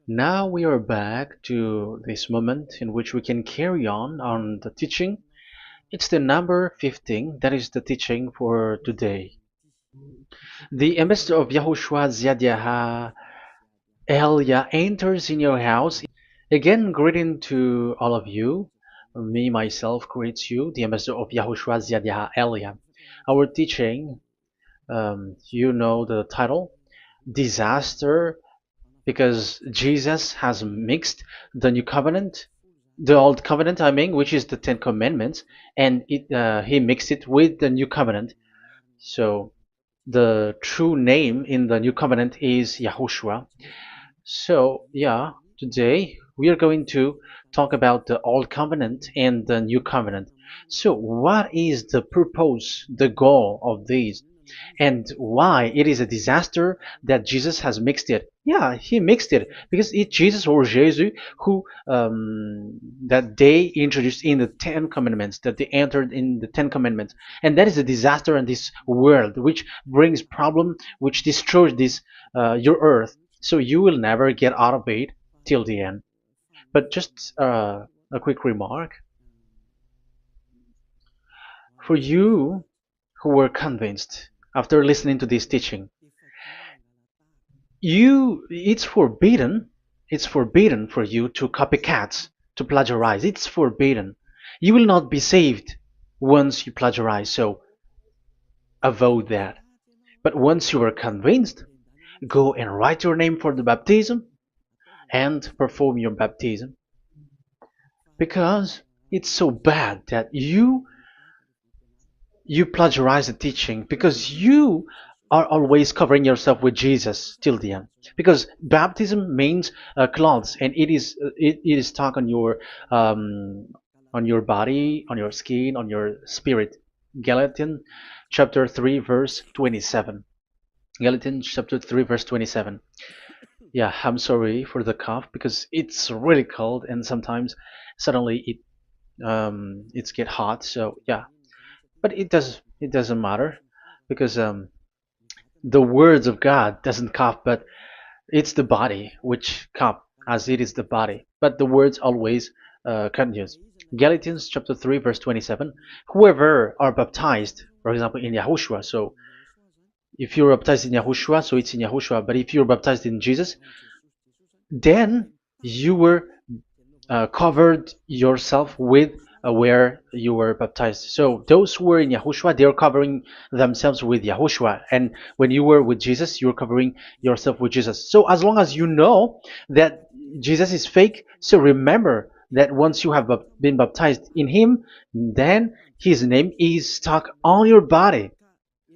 Now we are back to this moment in which we can carry on the teaching. It's the number 15, that is the teaching for today. The ambassador of YAHOSHUAH YAH Elia enters in your house. Again, greeting to all of you. Me, myself, greets you, the ambassador of YAHOSHUAH YAH Elia. Our teaching, you know the title, Disaster, because Jesus has mixed the new covenant, the old covenant, I mean, which is the Ten Commandments, and he mixed it with the new covenant. So the true name in the new covenant is Yahushua. So yeah, today we are going to talk about the old covenant and the new covenant. So what is the purpose, the goal of these? And why it is a disaster that Jesus has mixed it. Yeah, he mixed it because it's Jesus or Jesus who that they introduced in the Ten Commandments, that they entered in the Ten Commandments, and that is a disaster in this world, which brings problem, which destroys this your earth. So you will never get out of it till the end. But just a quick remark for you who were convinced after listening to this teaching. It's forbidden for you to copycats, to plagiarize. It's forbidden. You will not be saved once you plagiarize, so avoid that. But once you are convinced, go and write your name for the baptism and perform your baptism, because it's so bad that you plagiarize the teaching, because you are always covering yourself with Jesus till the end. Because baptism means clothes, and it is stuck on your body, on your skin, on your spirit. Galatians chapter 3 verse 27. Galatians chapter 3 verse 27. Yeah, I'm sorry for the cough because it's really cold and sometimes suddenly it's get hot. So yeah, but it doesn't matter because the words of God doesn't cough, but it's the body which cough, as it is the body. But the words always continues. Galatians chapter 3 verse 27. Whoever are baptized, for example, in Yahushua. So if you're baptized in Yahushua, so it's in Yahushua. But if you're baptized in Jesus, then you were covered yourself with where you were baptized. So those who were in Yahushua, they are covering themselves with Yahushua. And when you were with Jesus, you're covering yourself with Jesus. So as long as you know that Jesus is fake, so remember that once you have been baptized in him, then his name is stuck on your body.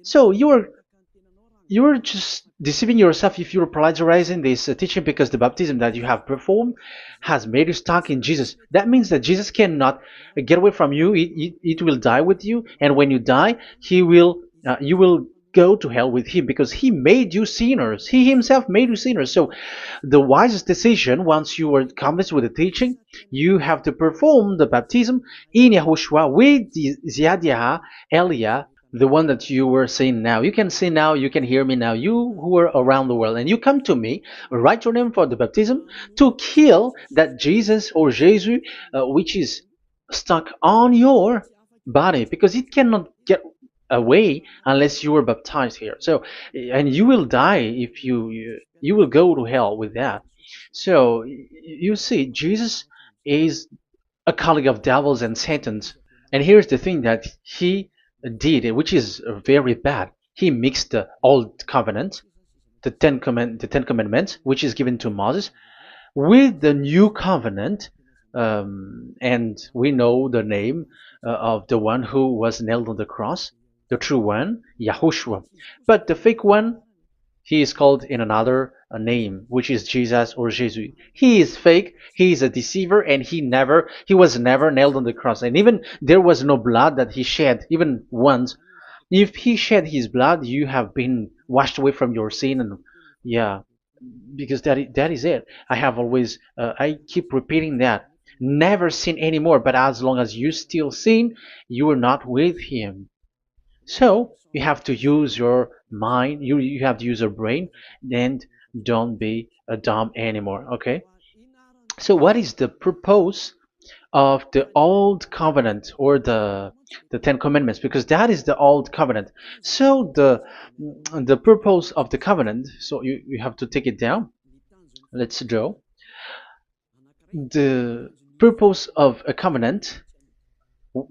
So you're just deceiving yourself if you're plagiarizing this teaching, because the baptism that you have performed has made you stuck in Jesus. That means that Jesus cannot get away from you. It will die with you, and when you die, you will go to hell with him, because he made you sinners. He himself made you sinners. So the wisest decision, once you are convinced with the teaching, you have to perform the baptism in Yahushua with the Ziad Elia, the one that you were saying now. You can see now, you can hear me now, you who are around the world, and you come to me, write your name for the baptism to kill that Jesus or Jesus, which is stuck on your body, because it cannot get away unless you were baptized here. So, and you will die if you will go to hell with that. So you see, Jesus is a colleague of devils and Satans. And here's the thing that he did, which is very bad. He mixed the old covenant, the Ten Commandments, which is given to Moses, with the new covenant, and we know the name of the one who was nailed on the cross, the true one, Yahushua. But the fake one, he is called in another name, which is Jesus or Jesus. He is fake, he is a deceiver, and he was never nailed on the cross. And even there was no blood that he shed, even once. If he shed his blood, you have been washed away from your sin, and yeah, because that is it. I have always I keep repeating that. Never sin anymore, but as long as you still sin, you are not with him. So you have to use your mind, you have to use your brain, and don't be a dumb anymore. Okay. So what is the purpose of the old covenant, or the Ten Commandments? Because that is the old covenant. So the purpose of the covenant. So you have to take it down. Let's draw. The purpose of a covenant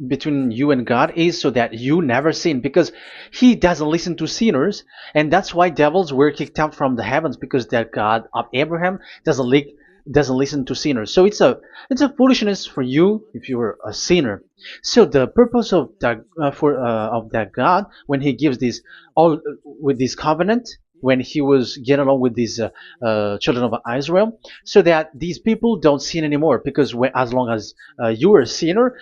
between you and God is so that you never sin, because he doesn't listen to sinners, and that's why devils were kicked out from the heavens, because that God of Abraham doesn't listen to sinners. So it's a foolishness for you if you were a sinner. So the purpose of that of that God, when he gives this all with this covenant, when he was getting along with these children of Israel, so that these people don't sin anymore, because as long as you are a sinner,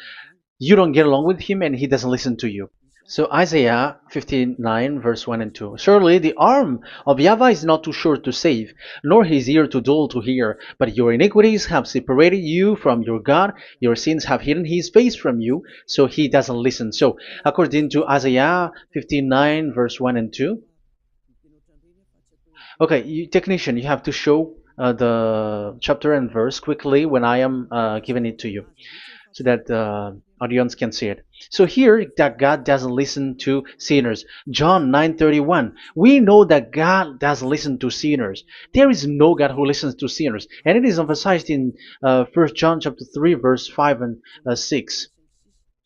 you don't get along with him and he doesn't listen to you. So Isaiah 59 verse 1 and 2. Surely the arm of YAHVAH is not too short to save, nor his ear too dull to hear. But your iniquities have separated you from your God. Your sins have hidden his face from you, so he doesn't listen. So according to Isaiah 59 verse 1 and 2. Okay, technician, you have to show the chapter and verse quickly when I am giving it to you, so that the audience can see it. So here, that God doesn't listen to sinners. John 9:31. We know that God doesn't listen to sinners. There is no God who listens to sinners, and it is emphasized in 1 John chapter 3 verse 5 and 6.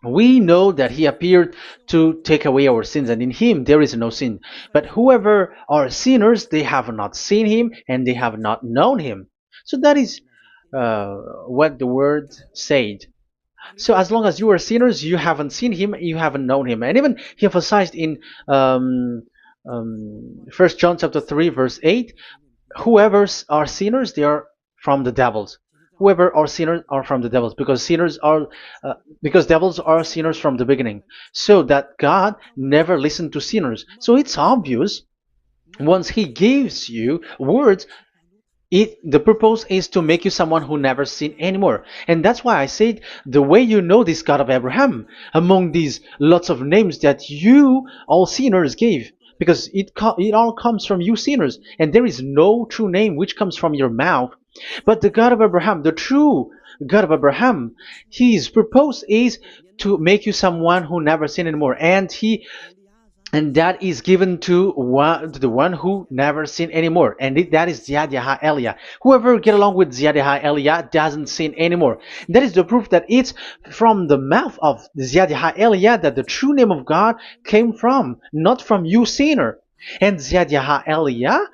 We know that he appeared to take away our sins, and in him there is no sin. But whoever are sinners, they have not seen him, and they have not known him. So that is what the word said. So as long as you are sinners, you haven't seen him, you haven't known him. And even he emphasized in 1 John chapter 3 verse 8, whoever are sinners, they are from the devils. Whoever are sinners are from the devils, because because devils are sinners from the beginning. So that God never listened to sinners. So it's obvious, once he gives you words, the purpose is to make you someone who never sinned anymore. And that's why I said, the way you know this God of Abraham among these lots of names that you all sinners gave, because it all comes from you sinners, and there is no true name which comes from your mouth. But the God of Abraham, the true God of Abraham, his purpose is to make you someone who never sinned anymore, and that is given to the one who never sin anymore, and that is YAH Eliah. Whoever get along with YAH Eliah doesn't sin anymore. That is the proof that it's from the mouth of YAH Eliah that the true name of God came from, not from you sinner. And YAH Eliah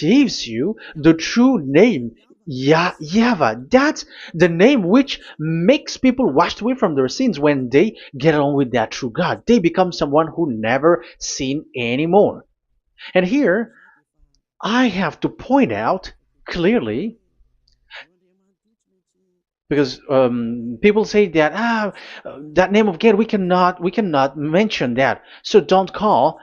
gives you the true name, YAHVAH. That's the name which makes people washed away from their sins. When they get along with that true God, they become someone who never sin anymore. And here, I have to point out clearly, because people say that that name of God, we cannot mention that, so don't call.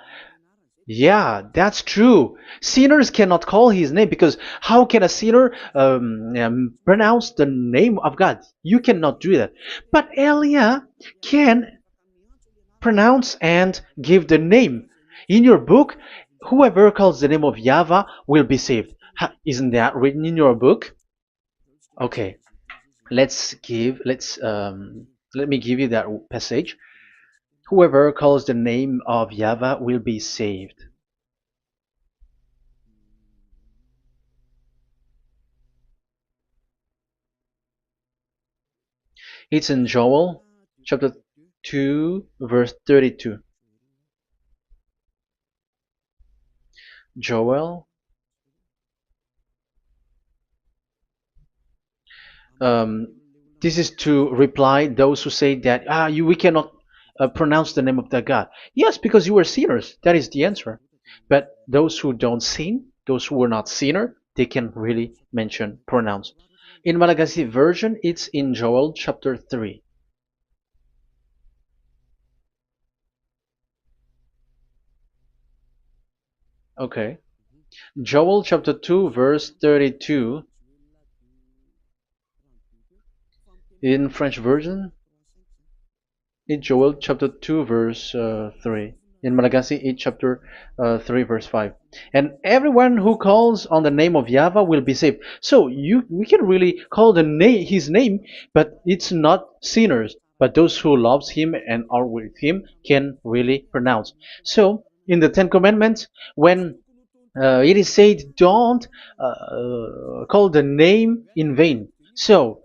Yeah, that's true. Sinners cannot call his name, because how can a sinner pronounce the name of God? You cannot do that. But Elia can pronounce and give the name. In your book, whoever calls the name of YAHVAH will be saved. Isn't that written in your book? Okay, let me give you that passage. Whoever calls the name of YAHVAH will be saved. It's in Joel chapter 2 verse 32. Joel, um, this is to reply those who say that we cannot pronounce the name of that God. Yes, because you are sinners. That is the answer. But those who don't sin, those who are not sinner, they can really pronounce. In Malagasy version, it's in Joel chapter 3. Okay. Joel chapter 2 verse 32. In French version, in Joel chapter 2 verse 3. in Malagasy 8 chapter 3 verse 5. And everyone who calls on the name of YAHVAH will be saved. So we can really call his name, but it's not sinners, but those who loves him and are with him can really pronounce. So in the Ten Commandments, when it is said, don't call the name in vain. So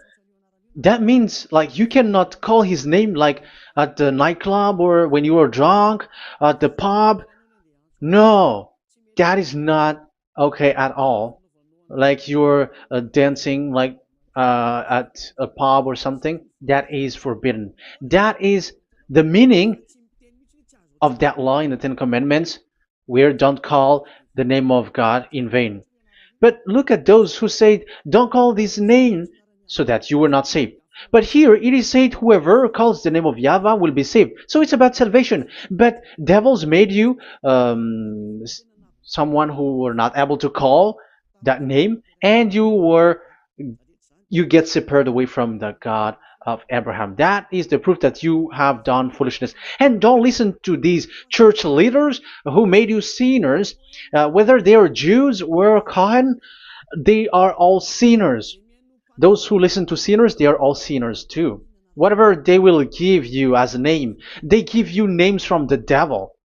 that means like you cannot call his name like at the nightclub or when you are drunk at the pub. No, that is not okay at all. Like you're dancing like at a pub or something, that is forbidden. That is the meaning of that law in the Ten Commandments, where don't call the name of God in vain. But look at those who say, don't call this name so that you were not saved. But here it is said, whoever calls the name of YAHVAH will be saved. So it's about salvation. But devils made you someone who were not able to call that name, and you get separated away from the God of Abraham. That is the proof that you have done foolishness. And don't listen to these church leaders who made you sinners, whether they are Jews or Kohen, they are all sinners. Those who listen to sinners, they are all sinners too. Whatever they will give you as a name, they give you names from the devil.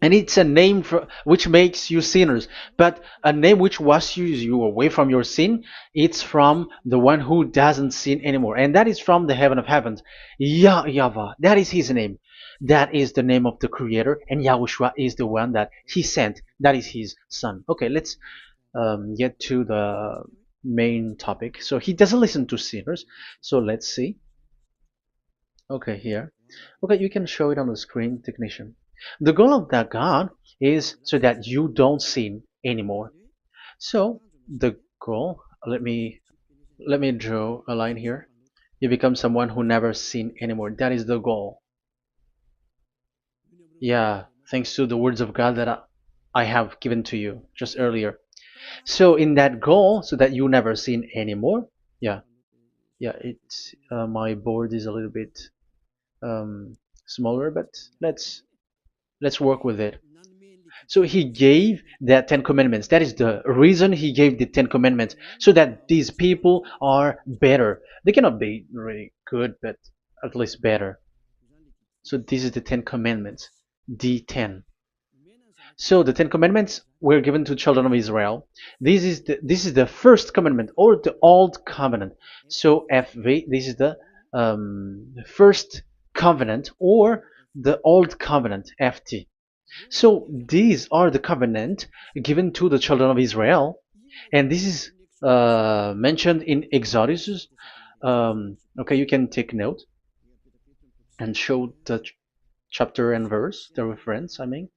And it's a name which makes you sinners, but a name which washes you away from your sin, it's from the one who doesn't sin anymore, and that is from the heaven of heavens. Yahvah, that is his name. That is the name of the Creator, and Yahushua is the one that he sent. That is his son. Okay, let's get to the main topic. So he doesn't listen to sinners. So let's see. Okay, here. Okay, you can show it on the screen, technician. The goal of that God is so that you don't sin anymore. So the goal, let me draw a line here. You become someone who never sin anymore. That is the goal. Yeah, thanks to the words of God that I have given to you just earlier. So in that goal, so that you never sin anymore. Yeah, yeah. It's my board is a little bit smaller, but let's work with it. So he gave the Ten Commandments. That is the reason he gave the Ten Commandments, so that these people are better. They cannot be really good, but at least better. So this is the Ten Commandments, the 10. So the Ten Commandments were given to children of Israel. This is the first commandment or the old covenant. So FV, this is the first covenant or the old covenant FT. So these are the covenant given to the children of Israel, and this is mentioned in Exodus. Okay, you can take note and show the chapter and verse, the reference. I mean,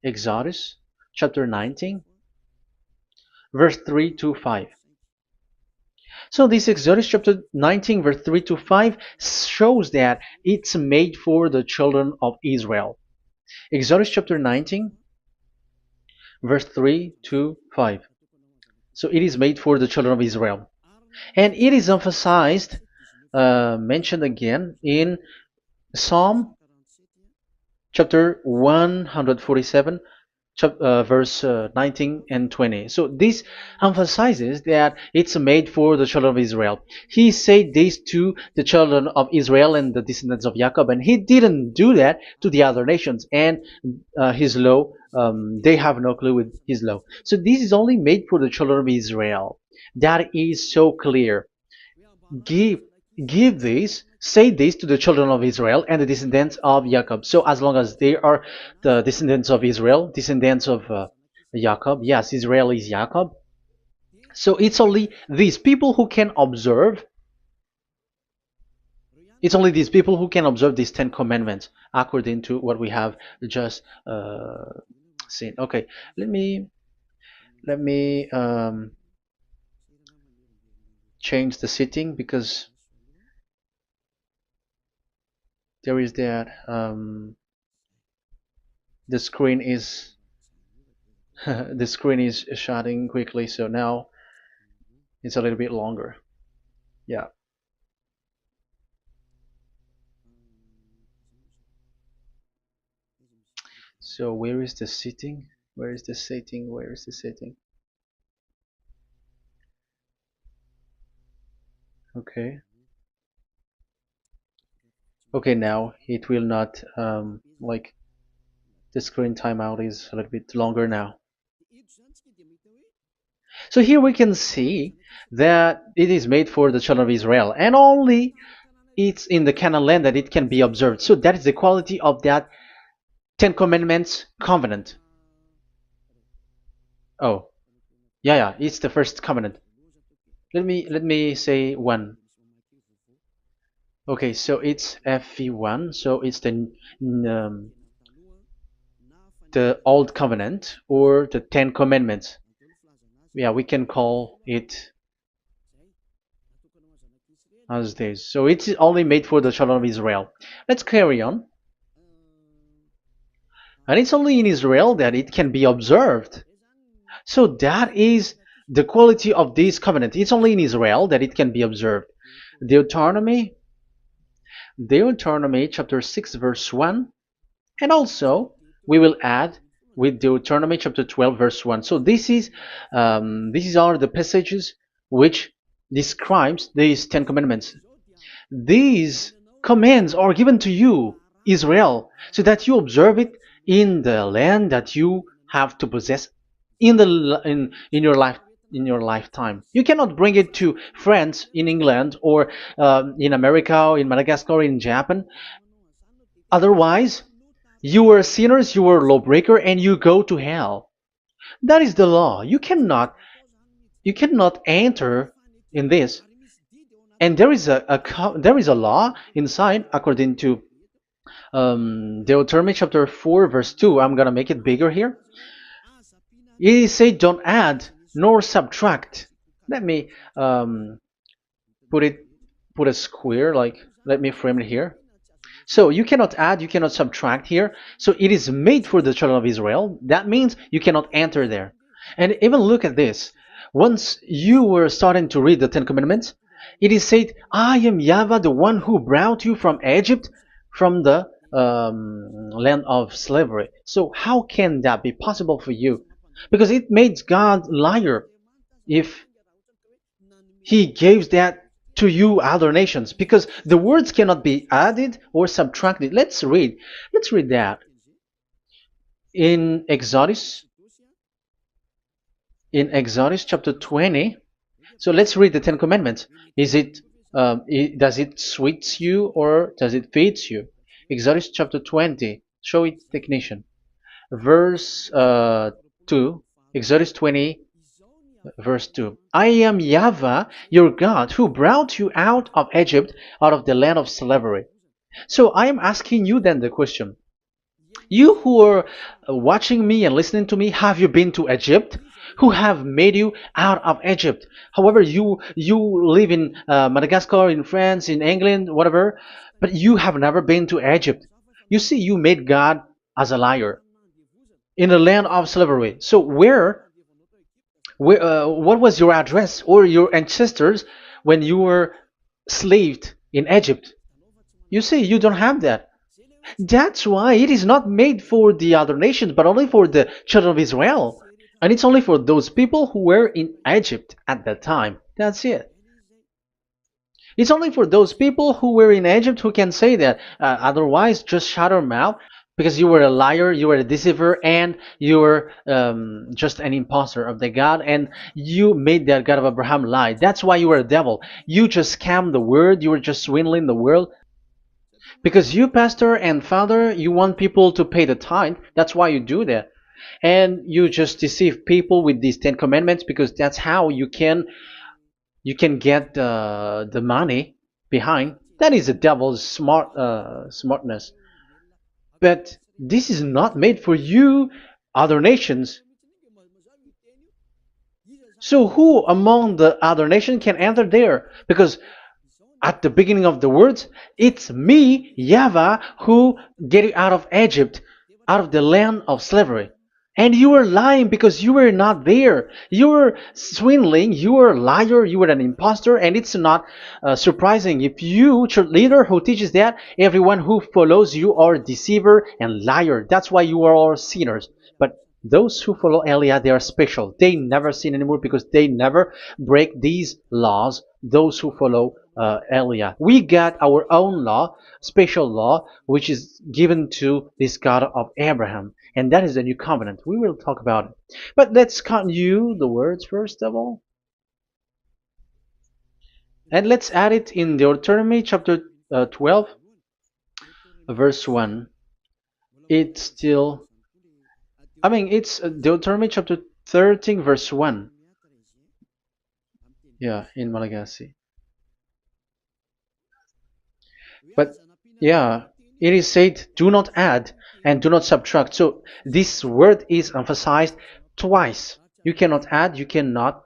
Exodus chapter 19, verse 3 to 5. So this Exodus chapter 19, verse 3 to 5 shows that it's made for the children of Israel. Exodus chapter 19, verse 3 to 5. So it is made for the children of Israel. And it is emphasized, mentioned again in Psalm chapter 147, verse 19 and 20. So this emphasizes that it's made for the children of Israel. He said this to the children of Israel and the descendants of Jacob, and he didn't do that to the other nations. And his law, they have no clue with his law. So this is only made for the children of Israel. That is so clear. Give give this, say this to the children of Israel and the descendants of Jacob. So as long as they are the descendants of Israel, descendants of Jacob, yes, Israel is Jacob. So it's only these people who can observe. It's only these people who can observe these 10 commandments according to what we have just seen. Okay, let me change the setting because there is that the screen is the screen is shutting quickly, so now it's a little bit longer. Yeah. So where is the sitting? Where is the sitting? Where is the sitting? Okay. Okay, now it will not like the screen timeout is a little bit longer now. So here we can see that it is made for the children of Israel, and only it's in the Canaan land that it can be observed. So that is the quality of that Ten Commandments covenant. Oh, yeah, it's the first covenant. Let me say one. Okay, so it's FV1, so it's the old covenant or the Ten Commandments. Yeah, we can call it as this. So it's only made for the children of Israel. Let's carry on. And it's only in Israel that it can be observed. So that is the quality of this covenant. It's only in Israel that it can be observed. Deuteronomy chapter 6 verse 1, and also we will add with Deuteronomy chapter 12 verse 1. So these are the passages which describes these 10 commandments. These commands are given to you, Israel, so that you observe it in the land that you have to possess in your lifetime. You cannot bring it to France, in England, or in America, or in Madagascar, or in Japan. Otherwise, you were sinners, you were lawbreaker, and you go to hell. That is the law. You cannot enter in this. And there is a law inside, according to Deuteronomy chapter 4 verse 2. I'm gonna make it bigger here. It says, don't add nor subtract. Let me put a square, like, let me frame it here. So you cannot add, you cannot subtract here. So it is made for the children of Israel. That means you cannot enter there. And even look at this. Once you were starting to read the Ten Commandments, it is said, I am YAHVAH, the one who brought you from Egypt, from the land of slavery. So how can that be possible for you? Because it made God liar if he gives that to you other nations, because the words cannot be added or subtracted. Let's read that in Exodus chapter 20. So let's read the Ten Commandments. Does it sweets you or does it feeds you? Exodus chapter 20. Show it, technician. Verse 2. Exodus 20 verse 2. I am YAHVAH, your God, who brought you out of Egypt, out of the land of slavery. So I am asking you then the question. You who are watching me and listening to me, have you been to Egypt? Who have made you out of Egypt? However, you live in Madagascar, in France, in England, whatever, but you have never been to Egypt. You see, you made God as a liar in the land of slavery. So what was your address or your ancestors when you were slaved in Egypt? You see, you don't have that. That's why it is not made for the other nations, but only for the children of Israel. And it's only for those people who were in Egypt at that time. That's it. It's only for those people who were in Egypt who can say that. Otherwise, just shut your mouth, because you were a liar, you were a deceiver, and you were just an imposter of the God, and you made that God of Abraham lie. That's why you were a devil. You just scammed the word, you were just swindling the world. Because you, pastor and father, you want people to pay the tithe. That's why you do that. And you just deceive people with these 10 commandments, because that's how you can get the money behind. That is the devil's smartness. But this is not made for you, other nations. So who among the other nations can enter there? Because at the beginning of the words, it's me, YAHVAH, who get you out of Egypt, out of the land of slavery. And you were lying because you were not there. You were swindling. You were a liar. You were an impostor. And it's not surprising if you, church leader who teaches that, everyone who follows you are a deceiver and liar. That's why you are all sinners. But those who follow Elia, they are special. They never sin anymore because they never break these laws. Those who follow Elia. We got our own law, special law, which is given to this God of Abraham. And that is the new covenant. We will talk about it. But let's continue the words first of all. And let's add it in Deuteronomy chapter 12, verse 1. It's still, it's Deuteronomy chapter 13, verse 1. Yeah, in Malagasy. But yeah, it is said, do not add and do not subtract. So this word is emphasized twice. You cannot add, you cannot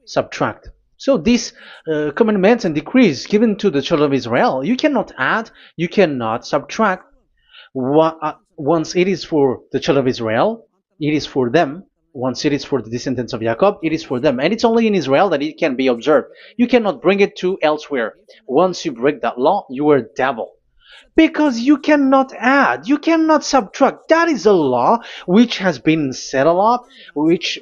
subtract. So these commandments and decrees given to the children of Israel, you cannot add, you cannot subtract. Once it is for the children of Israel, it is for them. Once it is for the descendants of Jacob, it is for them. And it's only in Israel that it can be observed. You cannot bring it to elsewhere. Once you break that law, you are devil. Because you cannot add, you cannot subtract. That is a law which has been settled up, which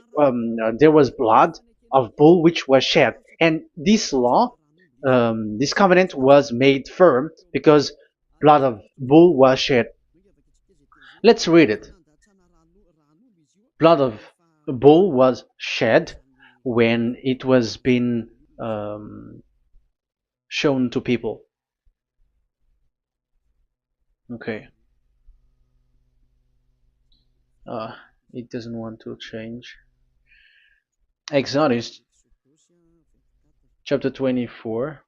there was blood of bull which was shed. And this law, this covenant was made firm because blood of bull was shed. Let's read it. Blood of bull was shed when it was been shown to people. Okay. It doesn't want to change. Exodus chapter 24,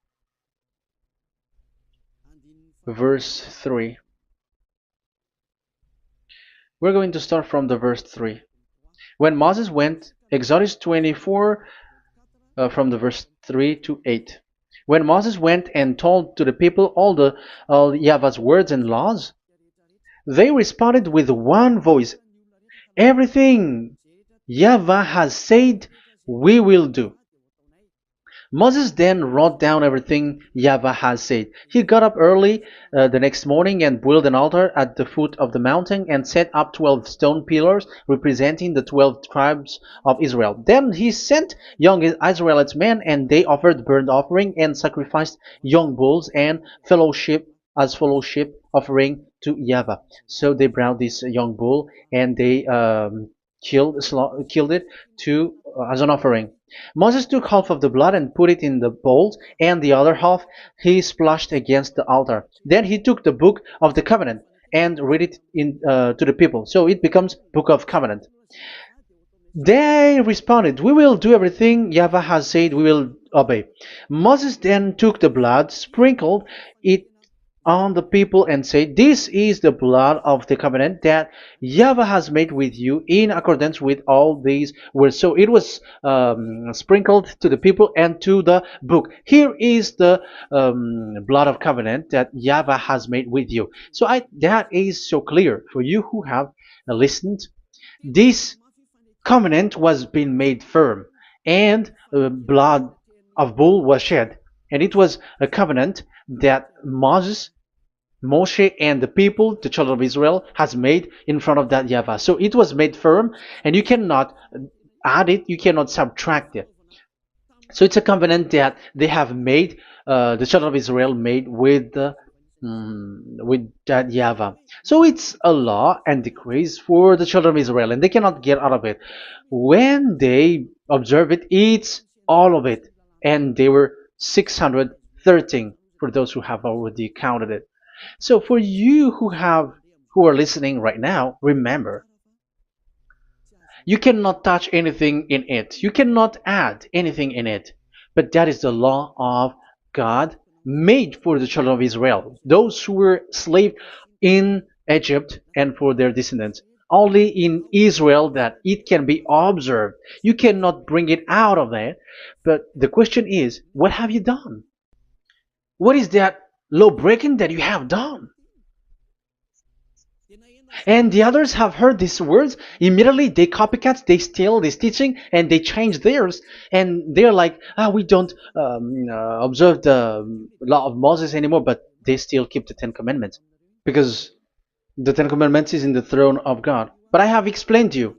verse 3. We're going to start from the verse 3. When Moses went, Exodus 24, from the verse 3 to 8. When Moses went and told to the people all YAHVAH's words and laws, they responded with one voice, everything YAHVAH has said, we will do. Moses then wrote down everything YAHVAH has said. He got up early the next morning and built an altar at the foot of the mountain and set up 12 stone pillars representing the 12 tribes of Israel. Then he sent young Israelite men, and they offered burnt offering and sacrificed young bulls and fellowship offering to YAHVAH. So they brought this young bull and they killed it as an offering. Moses took half of the blood and put it in the bowls, and the other half he splashed against the altar. Then he took the book of the covenant and read it to the people. So it becomes book of covenant. They responded, we will do everything YAHVAH has said, we will obey. Moses then took the blood, sprinkled it on the people, and said, this is the blood of the covenant that YAHVAH has made with you in accordance with all these words. So it was sprinkled to the people and to the book. Here is the blood of covenant that YAHVAH has made with you. So that is so clear for you who have listened. This covenant was being made firm, and blood of bull was shed, and it was a covenant that Moshe and the people, the children of Israel, has made in front of that YAHVAH. So it was made firm, and you cannot add it, you cannot subtract it. So it's a covenant that they have made, the children of Israel made with that YAHVAH. So it's a law and decrees for the children of Israel, and they cannot get out of it. When they observe it, it's all of it, and they were 613 for those who have already counted it. So for you who are listening right now, remember, you cannot touch anything in it. You cannot add anything in it. But that is the law of God made for the children of Israel, those who were slaves in Egypt and for their descendants. Only in Israel that it can be observed. You cannot bring it out of there. But the question is, what have you done? What is that law breaking that you have done? And the others have heard these words. Immediately they copycats, they steal this teaching, and they change theirs. And they're like, we don't observe the law of Moses anymore, but they still keep the Ten Commandments because the Ten Commandments is in the throne of God. But I have explained to you,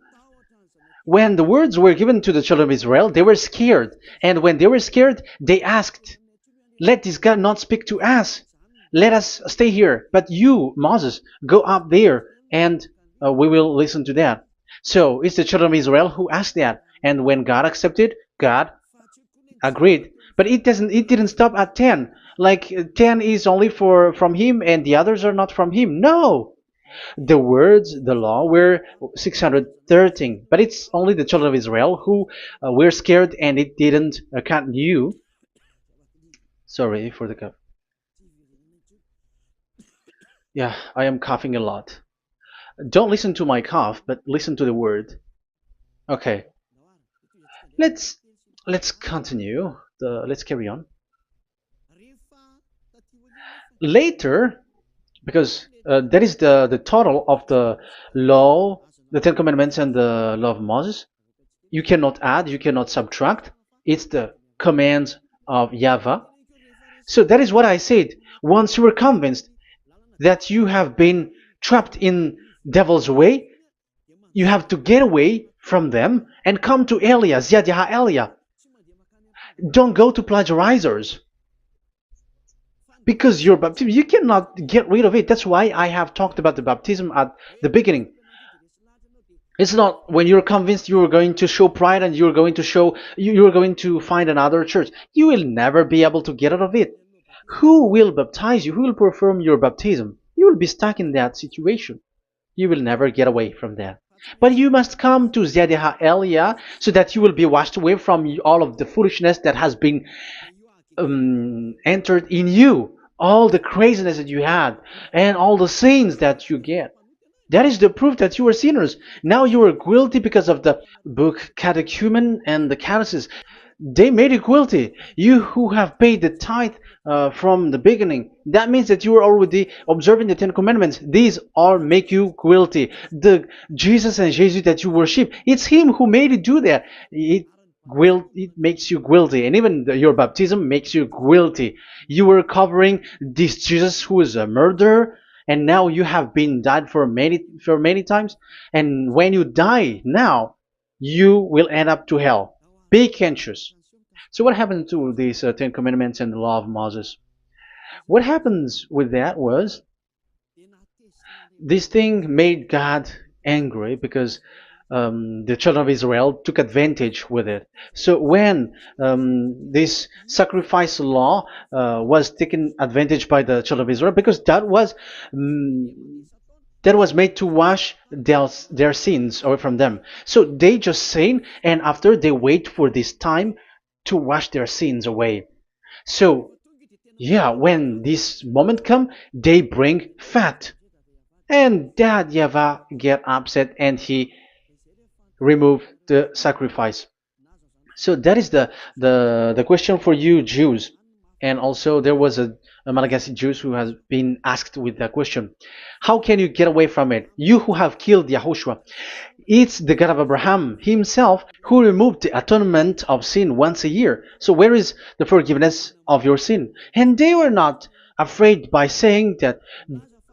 when the words were given to the children of Israel, they were scared. And when they were scared, they asked, let this God not speak to us. Let us stay here. But you, Moses, go up there and we will listen to that. So it's the children of Israel who asked that. And when God accepted, God agreed. But it didn't stop at 10. Like 10 is only from him and the others are not from him. No. The words, the law were 613. But it's only the children of Israel who were scared and it didn't cut you. Sorry for the cup. Yeah, I am coughing a lot. Don't listen to my cough, but listen to the word. Okay, let's let's continue. Let's carry on. Later, because that is the total of the law, the Ten Commandments, and the law of Moses. You cannot add, you cannot subtract. It's the commands of YAHVAH. So that is what I said. Once you were convinced that you have been trapped in devil's way, you have to get away from them and come to Elia, Ziad Elia. Don't go to plagiarizers. Because your baptism, you cannot get rid of it. That's why I have talked about the baptism at the beginning. It's not when you're convinced you are going to show pride and you're going to show you're going to find another church. You will never be able to get out of it. Who will baptize you? Who will perform your baptism? You will be stuck in that situation. You will never get away from that. But you must come to Ziad Elia so that you will be washed away from all of the foolishness that has been entered in you, all the craziness that you had, and all the sins that you get. That is the proof that you are sinners. Now you are guilty because of the book Catechumen and the Catechism. They made you guilty. You who have paid the tithe from the beginning, that means that you are already observing the Ten Commandments. These all make you guilty. The Jesus and Jesus that you worship, it's Him who made you do that. It makes you guilty, and even your baptism makes you guilty. You were covering this Jesus who is a murderer, and now you have been died for many times. And when you die now, you will end up to hell. Be conscious. So what happened to these Ten Commandments and the law of Moses? What happens with that was this thing made God angry because the children of Israel took advantage with it. So when this sacrifice law was taken advantage by the children of Israel, because that was made to wash their sins away from them. So they just sin, and after they wait for this time to wash their sins away. So yeah, when this moment come, they bring fat, and Dad Yava get upset and he remove the sacrifice. So that is the question for you Jews, and also there was a Malagasy Jews who has been asked with that question: how can you get away from it? You who have killed YAHOSHUAH. It's the God of Abraham himself who removed the atonement of sin once a year. So where is the forgiveness of your sin? And they were not afraid by saying that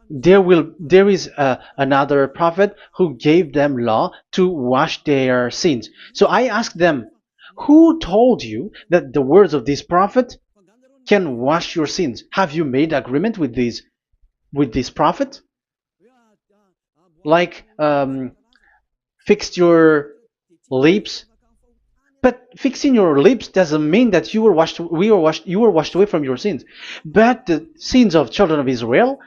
there is another prophet who gave them law to wash their sins. So I asked them, who told you that the words of this prophet can wash your sins? Have you made agreement with this prophet? Like fixed your lips, but fixing your lips doesn't mean that you were washed away from your sins. But the sins of children of Israel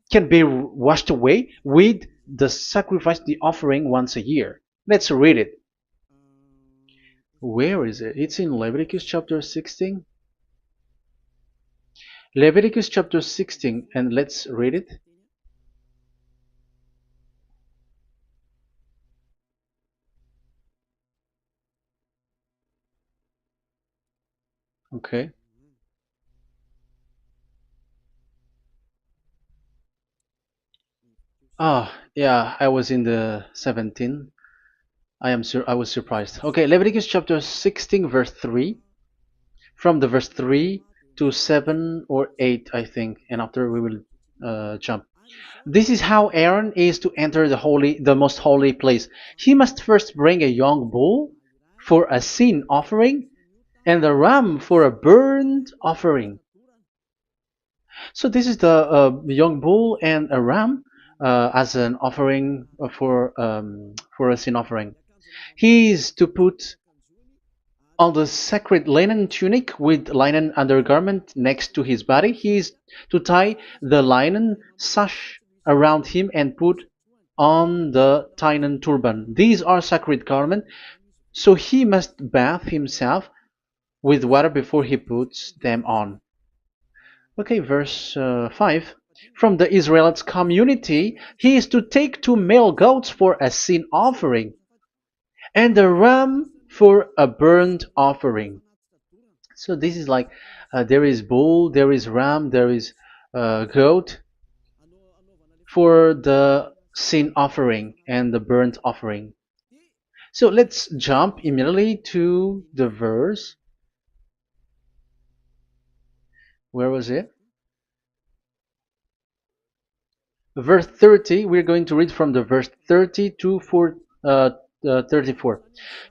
can be washed away with the sacrifice, the offering once a year. Let's read it. Where is it? It's in Leviticus chapter 16. Leviticus chapter 16, and let's read it. Okay. Ah, yeah, I was in the 17. I was surprised. Okay, Leviticus chapter 16 verse 3, from the verse 3 to 7 or 8, I think, and after we will jump. This is how Aaron is to enter the most holy place. He must first bring a young bull for a sin offering and a ram for a burnt offering. So this is the young bull and a ram as an offering for a sin offering. He is to put on the sacred linen tunic with linen undergarment next to his body. He is to tie the linen sash around him and put on the linen turban. These are sacred garments, so he must bathe himself with water before he puts them on. Okay, verse 5. From the Israelites community, he is to take two male goats for a sin offering and a ram for a burnt offering. So this is like there is bull, there is ram, there is goat for the sin offering and the burnt offering. So let's jump immediately to the verse. Where was it? Verse 30. We're going to read from the verse 30 to 34.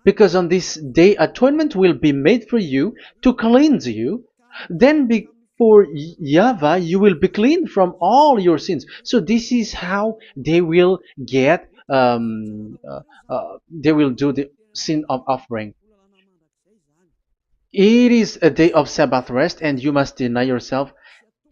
Because on this day atonement will be made for you to cleanse you. Then before YAHVAH you will be clean from all your sins. So this is how they will get they will do the sin of offering. It is a day of Sabbath rest, and you must deny yourself.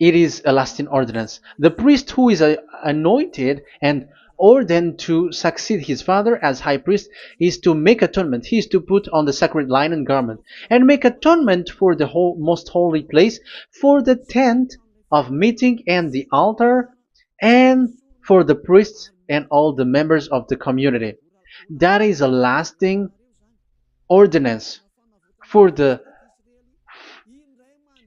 It is a lasting ordinance. The priest who is anointed and ordained to succeed his father as high priest is to make atonement. He is to put on the sacred linen garment and make atonement for the most holy place, for the tent of meeting and the altar, and for the priests and all the members of the community. That is a lasting ordinance for the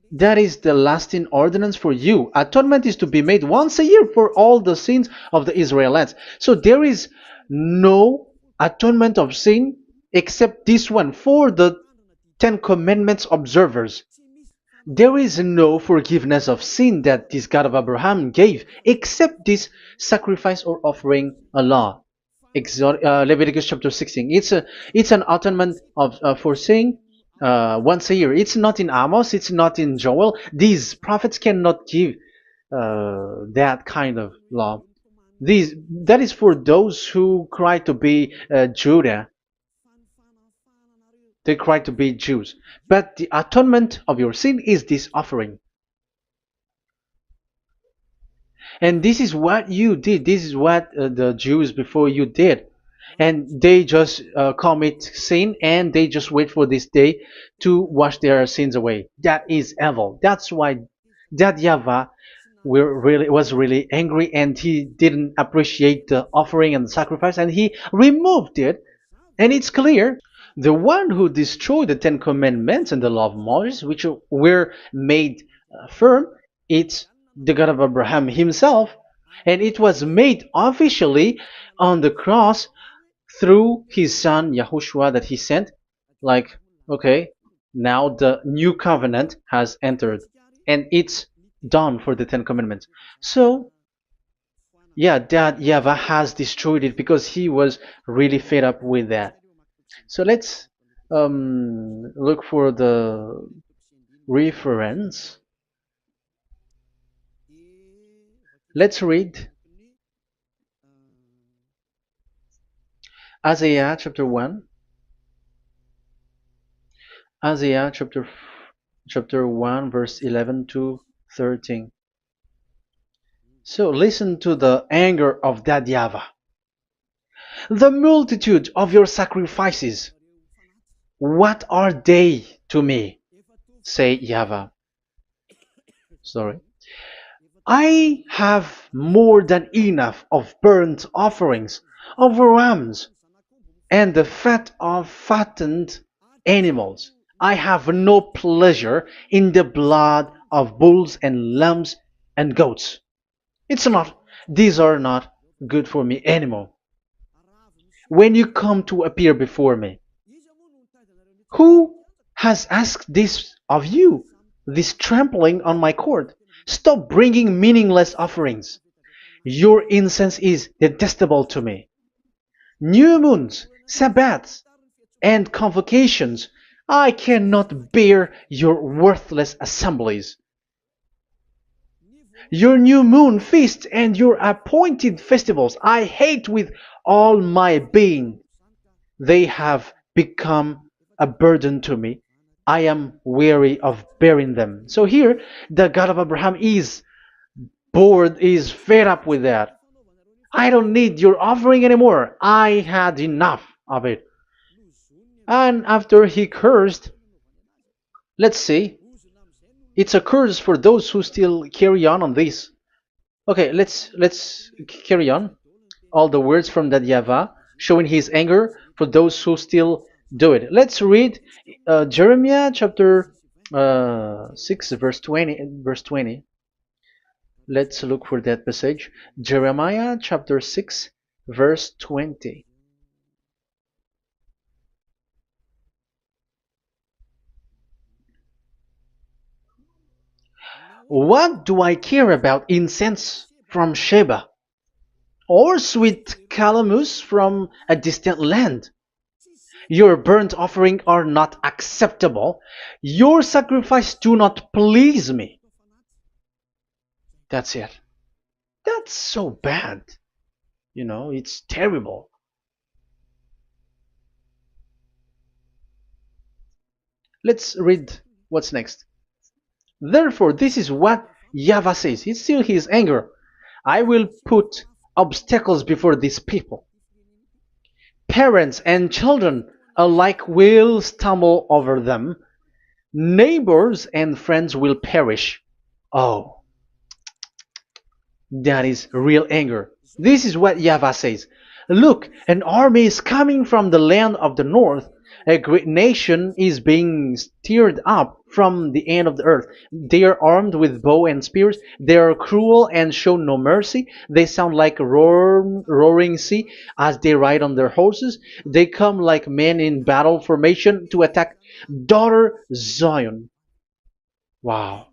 that is the lasting ordinance for you. Atonement is to be made once a year for all the sins of the Israelites. So there is no atonement of sin except this one for the Ten Commandments observers. There is no forgiveness of sin that this God of Abraham gave except this sacrifice or offering a law. Leviticus chapter 16. It's an atonement of for sin once a year. It's not in Amos. It's not in Joel. These prophets cannot give that kind of law. That is for those who cry to be Judah. They cry to be Jews. But the atonement of your sin is this offering. And this is what you did. This is what the Jews before you did. And they just commit sin and they just wait for this day to wash their sins away. That is evil. That's why that YAHVAH was really angry and he didn't appreciate the offering and the sacrifice and he removed it. And it's clear the one who destroyed the Ten Commandments and the law of Moses, which were made firm, it's the God of Abraham himself. And it was made officially on the cross through his son YAHOSHUAH that he sent. Like, okay, now the new covenant has entered and it's done for the Ten Commandments. So yeah, that YAHVAH has destroyed it because he was really fed up with that. So let's look for the reference. Let's read Isaiah chapter 1. Isaiah chapter 1 verse 11 to 13. So listen to the anger of that YAHVAH. The multitude of your sacrifices, what are they to me? Say YAHVAH. Sorry. I have more than enough of burnt offerings, of rams, and the fat of fattened animals. I have no pleasure in the blood of bulls and lambs and goats. These are not good for me anymore. When you come to appear before me, who has asked this of you? This trampling on my court. Stop bringing meaningless offerings. Your incense is detestable to me. New moons, Sabbaths, and convocations. I cannot bear your worthless assemblies. Your new moon feasts and your appointed festivals I hate with all my being. They have become a burden to me. I am weary of bearing them. So here, the God of Abraham is bored, is fed up with that. I don't need your offering anymore. I had enough of it. And after he cursed, let's see, it's a curse for those who still carry on this. Okay, let's carry on. All the words from that YAHVAH showing his anger for those who still do it. Let's read Jeremiah chapter 6 verse 20 verse 20. Let's look for that passage. Jeremiah chapter 6 verse 20. What do I care about incense from Sheba or sweet calamus from a distant land? Your burnt offering are not acceptable. Your sacrifice do not please me. That's it. That's so bad. It's terrible. Let's read what's next. Therefore, this is what YAHVAH says. It's still his anger. I will put obstacles before these people. Parents and children alike will stumble over them. Neighbors and friends will perish. Oh, that is real anger. This is what YAHVAH says. Look, an army is coming from the land of the north. A great nation is being stirred up from the end of the earth. They are armed with bow and spears. They are cruel and show no mercy. They sound like a roaring sea as they ride on their horses. They come like men in battle formation to attack daughter Zion. Wow.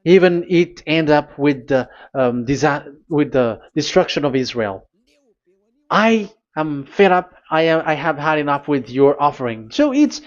Even it end up with the with the destruction of Israel. I am fed up. I have had enough with your offering. So it's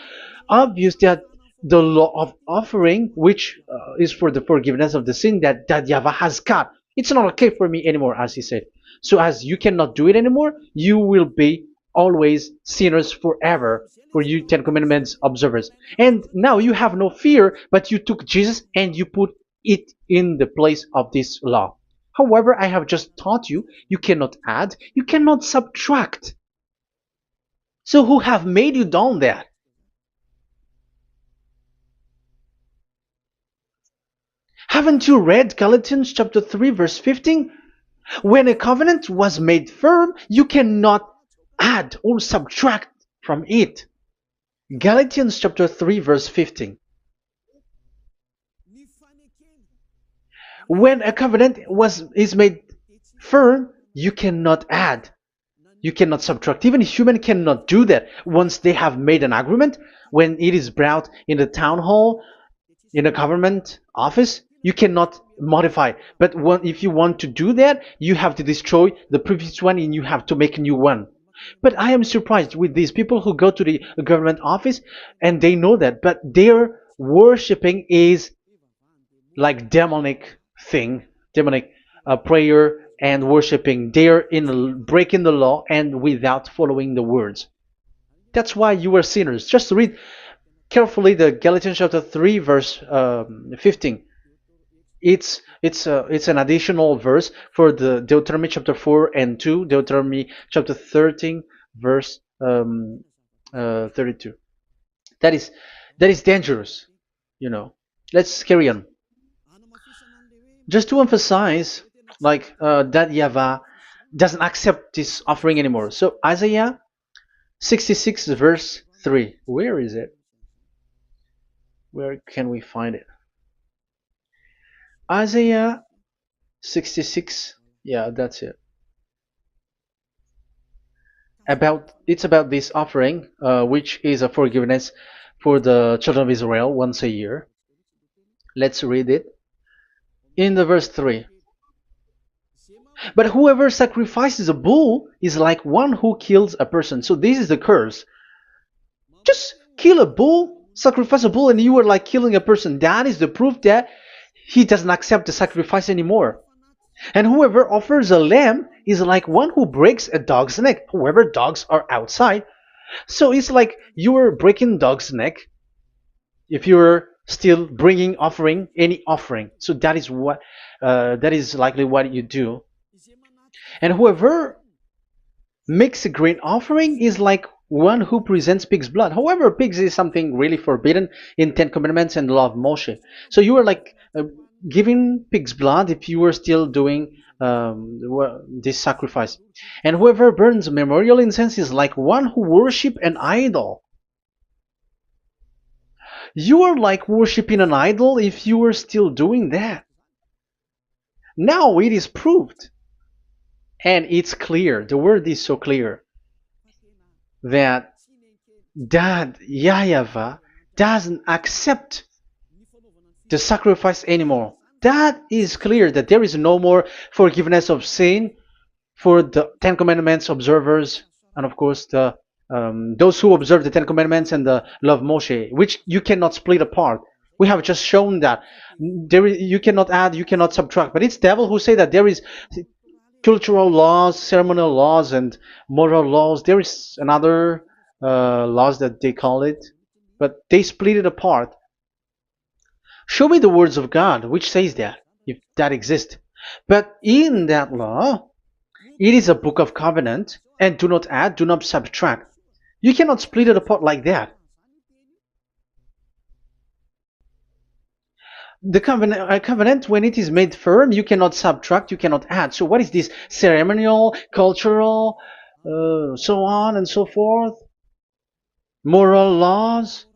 obvious that the law of offering, which is for the forgiveness of the sin that YAHVAH has got, it's not okay for me anymore, as he said. So as you cannot do it anymore, you will be always sinners forever for you Ten Commandments observers. And now you have no fear, but you took Jesus and you put it in the place of this law. However, I have just taught you, you cannot add, you cannot subtract. So who have made you done that? Haven't you read Galatians chapter 3 verse 15? When a covenant was made firm, you cannot add or subtract from it. Galatians chapter 3 verse 15. When a covenant is made firm, you cannot add. You cannot subtract. Even human cannot do that. Once they have made an agreement, when it is brought in the town hall, in a government office, you cannot modify. But if you want to do that, you have to destroy the previous one and you have to make a new one. But I am surprised with these people who go to the government office and they know that, but their worshipping is like demonic thing, demonic prayer and worshipping. They're in breaking the law and without following the words. That's why you are sinners. Just read carefully the Galatians chapter 3 verse 15. It's an additional verse for the Deuteronomy chapter 4 and 2, Deuteronomy chapter 13 verse 32. That is dangerous, you know. Let's carry on. Just to emphasize, like that YAHVAH doesn't accept this offering anymore. So Isaiah 66 verse 3. Where is it? Where can we find it? Isaiah 66. Yeah, that's it. it's about this offering, which is a forgiveness for the children of Israel once a year. Let's read it in the verse 3. But whoever sacrifices a bull is like one who kills a person. So this is the curse. Just kill a bull, sacrifice a bull, and you are like killing a person. That is the proof that he doesn't accept the sacrifice anymore. And whoever offers a lamb is like one who breaks a dog's neck. Whoever dogs are outside. So it's like you are breaking dog's neck if you're still bringing offering any offering. So that is likely what you do. And whoever makes a grain offering is like one who presents pig's blood. However, pigs is something really forbidden in Ten Commandments and the law of Moshe. So you are like giving pig's blood if you were still doing this sacrifice. And whoever burns memorial incense is like one who worship an idol. You are like worshiping an idol if you were still doing that. Now it is proved, and it's clear, the word is so clear, that YAHVAH doesn't accept the sacrifice anymore. That is clear, that there is no more forgiveness of sin for the Ten Commandments observers, and of course those who observe the Ten Commandments and the law of Moshe, which you cannot split apart. We have just shown that you cannot add, you cannot subtract. But it's devil who say that there is cultural laws, ceremonial laws, and moral laws. There is another laws that they call it, but they split it apart. Show me the words of God which says that, if that exists. But in that law, it is a book of covenant, and do not add, do not subtract. You cannot split it apart like that. The covenant, when it is made firm, you cannot subtract, you cannot add. So what is this ceremonial, cultural, so on and so forth? Moral laws?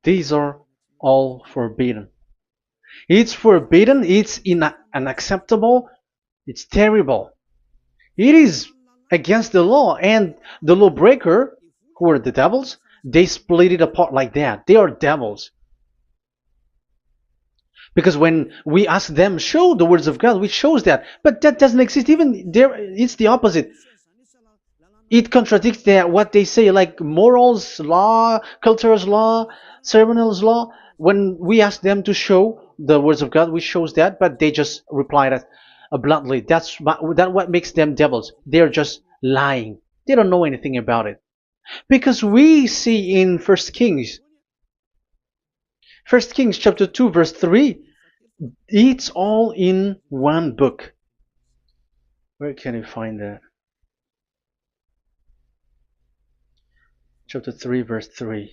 These are all forbidden. It's forbidden, it's unacceptable, it's terrible. It is against the law, and the lawbreaker, who are the devils, they split it apart like that. They are devils. Because when we ask them, show the words of God, which shows that, but that doesn't exist. Even there, it's the opposite. It contradicts what they say, like morals law, cultural law, ceremonial law. When we ask them to show the words of God, which shows that, but they just reply that bluntly. That's what makes them devils. They're just lying. They don't know anything about it. Because we see in 1 Kings chapter 2 verse 3, it's all in one book. Where can you find that? Chapter 3 verse 3.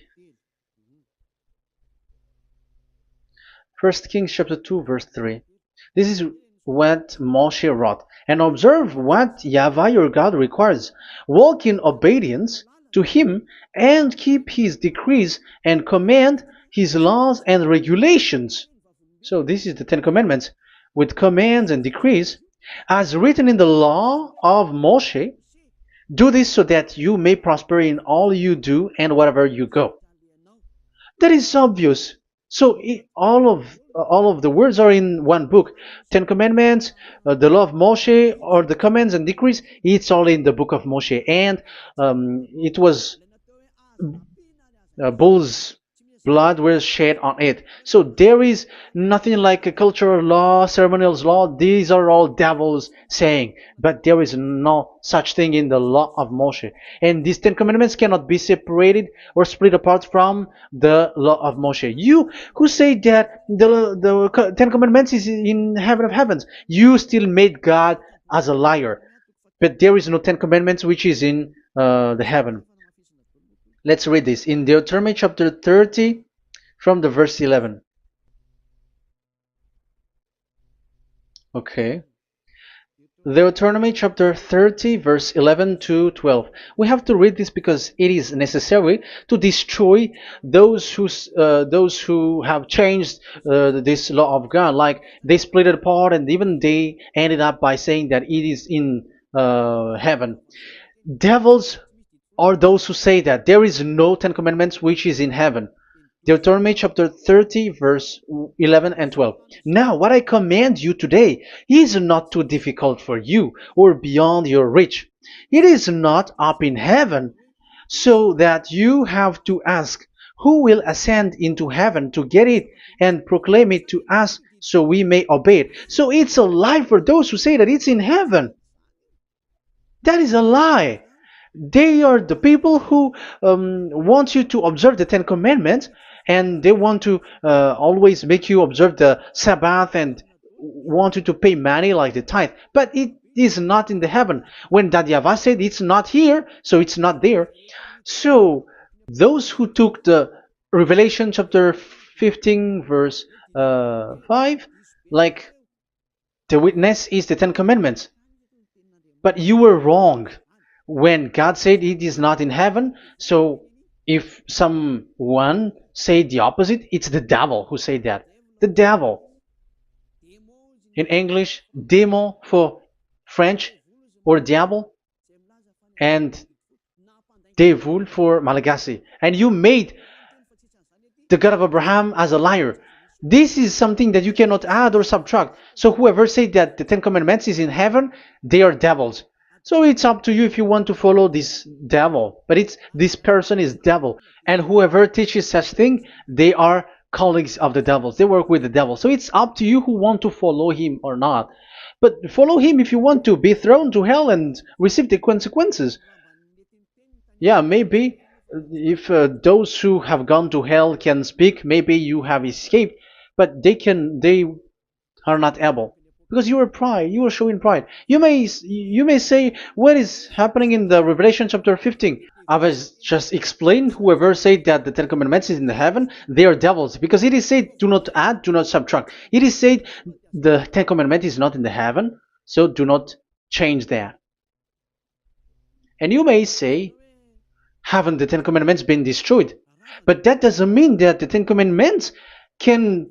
1 Kings chapter 2 verse 3. This is what Moshe wrote. And observe what YAHVAH your God requires. Walk in obedience to him and keep his decrees and command his laws and regulations. So this is the Ten Commandments with commands and decrees as written in the law of Moshe. Do this so that you may prosper in all you do and wherever you go. That is obvious. So all of the words are in one book. Ten Commandments, the law of Moshe, or the commands and decrees. It's all in the book of Moshe, and it was bull's blood was shed on it. So there is nothing like a cultural law, ceremonial law. These are all devils saying, but there is no such thing in the law of Moshe. And these Ten Commandments cannot be separated or split apart from the law of Moshe. You who say that the Ten Commandments is in heaven of heavens, you still made God as a liar. But there is no Ten Commandments which is in the heaven. Let's read this in Deuteronomy chapter 30 from the verse 11. Okay. Deuteronomy chapter 30 verse 11 to 12. We have to read this because it is necessary to destroy those who have changed this law of God. Like they split it apart, and even they ended up by saying that it is in heaven. Devils are those who say that there is no Ten Commandments which is in heaven. Deuteronomy chapter 30, verse 11 and 12. Now, what I command you today is not too difficult for you or beyond your reach. It is not up in heaven, so that you have to ask, who will ascend into heaven to get it and proclaim it to us so we may obey it? So it's a lie for those who say that it's in heaven. That is a lie. They are the people who want you to observe the Ten Commandments, and they want to always make you observe the Sabbath and want you to pay money like the tithe. But it is not in the heaven. When that YAHVAH said it's not here, so it's not there. So those who took the Revelation chapter 15 verse 5, like the witness is the Ten Commandments. But you were wrong when God said it is not in heaven. So if someone say the opposite, it's the devil who said that. The devil. In English, démon for French, or diable, and devil for Malagasy. And you made the God of Abraham as a liar. This is something that you cannot add or subtract. So whoever said that the Ten Commandments is in heaven, they are devils. So it's up to you if you want to follow this devil. But this person is devil. And whoever teaches such thing, they are colleagues of the devils. They work with the devil. So it's up to you who want to follow him or not. But follow him if you want to be thrown to hell and receive the consequences. Yeah, maybe if those who have gone to hell can speak, maybe you have escaped, but they are not able because you are pride. You are showing pride. You may say what is happening in the Revelation chapter 15. I was just explained. Whoever said that the Ten Commandments is in the heaven, they are devils, because it is said, "Do not add, do not subtract." It is said the Ten Commandments is not in the heaven, so do not change that. And you may say, haven't the Ten Commandments been destroyed? But that doesn't mean that the Ten Commandments can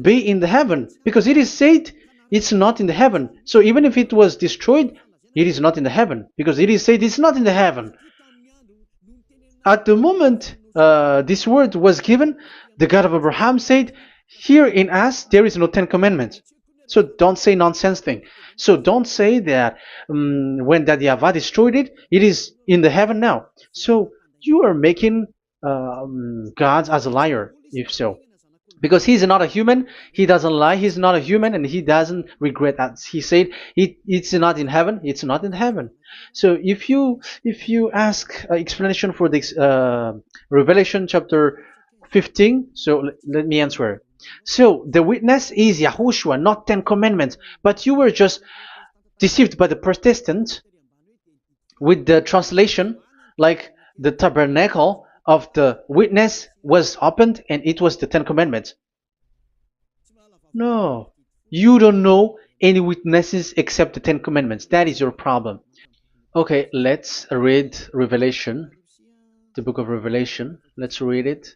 be in the heaven, because it is said it's not in the heaven. So even if it was destroyed, it is not in the heaven, because it is said it's not in the heaven. At the moment this word was given, the God of Abraham said, here in us there is no Ten Commandments. So don't say nonsense thing. So don't say that when that YAHVAH destroyed it, it is in the heaven now. So you are making God as a liar, if so. Because he's not a human, he doesn't lie, he's not a human, and he doesn't regret that. He said it's not in heaven, it's not in heaven. So if you ask explanation for this Revelation chapter 15, so let me answer. So the witness is YAHOSHUAH, not Ten Commandments. But you were just deceived by the Protestants with the translation, like the tabernacle of the witness was opened and it was the Ten Commandments. No, you don't know any witnesses except the Ten Commandments. That is your problem. Okay, let's read Revelation, the book of Revelation. Let's read it.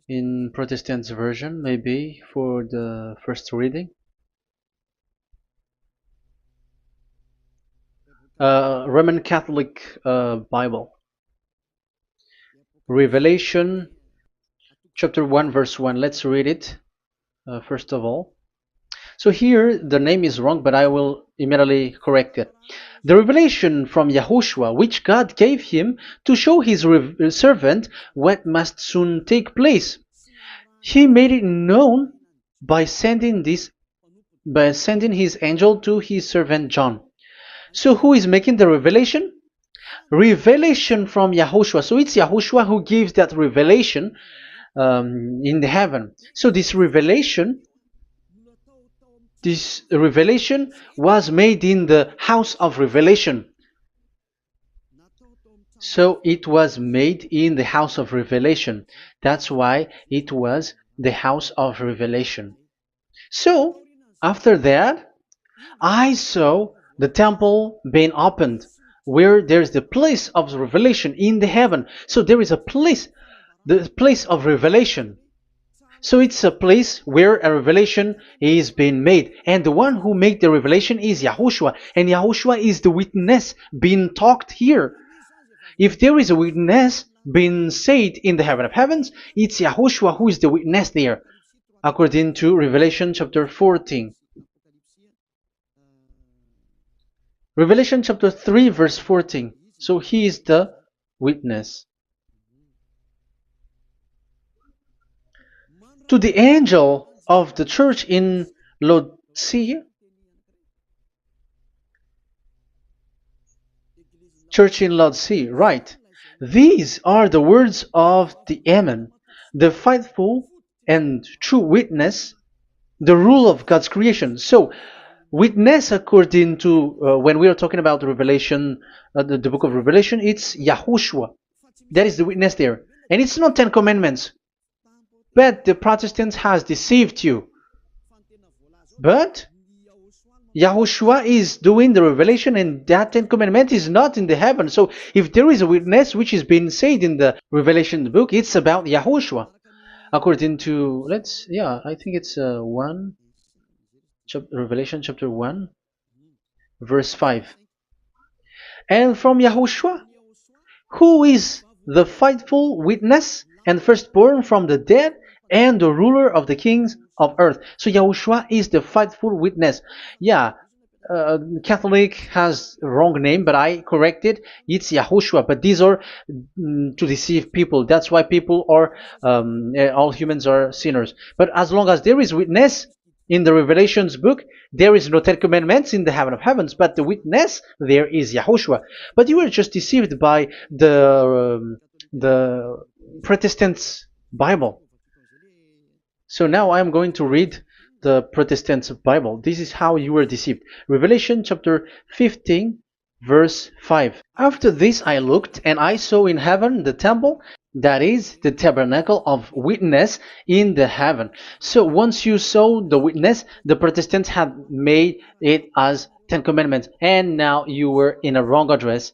In Protestant version, maybe for the first reading. Roman Catholic Bible. Revelation chapter 1 verse 1. Let's read it first of all. So here the name is wrong, but I will immediately correct it. The revelation from YAHOSHUAH, which God gave him to show his servant what must soon take place. He made it known by sending his angel to his servant John. So who is making the revelation? Revelation from YAHOSHUAH. So it's YAHOSHUAH who gives that revelation in the heaven. So this revelation was made in the house of revelation. So it was made in the house of revelation. That's why it was the house of revelation. So, after that, I saw the temple being opened, where there's the place of revelation in the heaven. So there is a place, the place of revelation. So it's a place where a revelation is being made. And the one who made the revelation is Yahushua. And Yahushua is the witness being talked here. If there is a witness being said in the heaven of heavens, it's Yahushua who is the witness there, according to Revelation chapter 14. Revelation chapter 3 verse 14. So he is the witness. To the angel of the church in Laodicea, church in Laodicea, right. These are the words of the Amen, the faithful and true witness, the rule of God's creation. So, witness according to, when we are talking about the Revelation, the book of Revelation, it's Yahushua. That is the witness there. And it's not 10 Commandments. But the Protestants has deceived you. But Yahushua is doing the revelation, and that 10 Commandment is not in the heaven. So if there is a witness which is being said in the Revelation book, it's about Yahushua. According to, I think it's Revelation chapter 1, verse 5. And from Yahushua, who is the faithful witness and firstborn from the dead, and the ruler of the kings of earth. So Yahushua is the faithful witness. Catholic has a wrong name, but I corrected. It's Yahushua. But these are to deceive people. That's why people are, all humans are sinners. But as long as there is witness in the Revelations book, there is no 10 Commandments in the heaven of heavens, but the witness there is Yahushua. But you were just deceived by the Protestants' Bible. So now I am going to read the Protestants' Bible. This is how you were deceived. Revelation chapter 15, verse 5. After this I looked, and I saw in heaven the temple, that is the tabernacle of witness in the heaven. So once you saw the witness, the Protestants had made it as 10 Commandments, and now you were in a wrong address.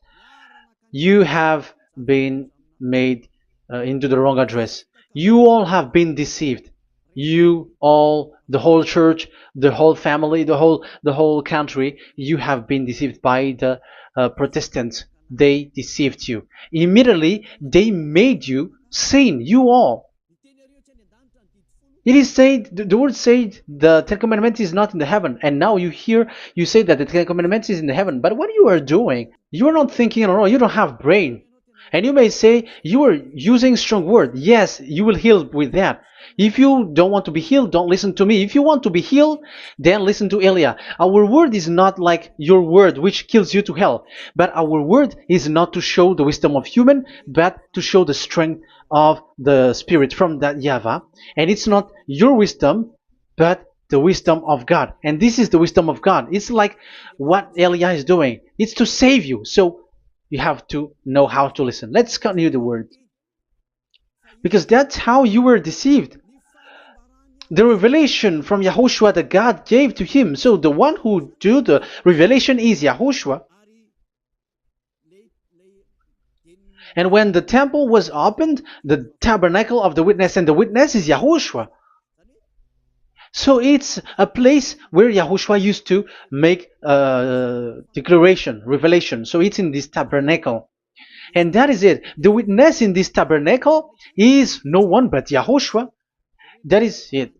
You have been made into the wrong address. You all have been deceived. You all, the whole church, the whole family, the whole country, you have been deceived by the Protestants. They deceived you. Immediately, they made you sin. You all. It is said, the word said, the 10 Commandments is not in the heaven. And now you say that the 10 Commandments is in the heaven. But what you are doing, you are not thinking at all. You don't have brain. And you may say, you are using strong word. Yes, you will heal with that. If you don't want to be healed, don't listen to me. If you want to be healed, then listen to Elia. Our word is not like your word, which kills you to hell. But our word is not to show the wisdom of human, but to show the strength of the Spirit from that YAHVAH. And it's not your wisdom, but the wisdom of God. And this is the wisdom of God. It's like what Elia is doing. It's to save you. So you have to know how to listen. Let's continue the word. Because that's how you were deceived. The revelation from Yahushua that God gave to him. So the one who do the revelation is Yahushua. And when the temple was opened, the tabernacle of the witness, and the witness is Yahushua. So it's a place where Yahushua used to make declaration, revelation. So it's in this tabernacle. And that is it. The witness in this tabernacle is no one but Yahushua. That is it.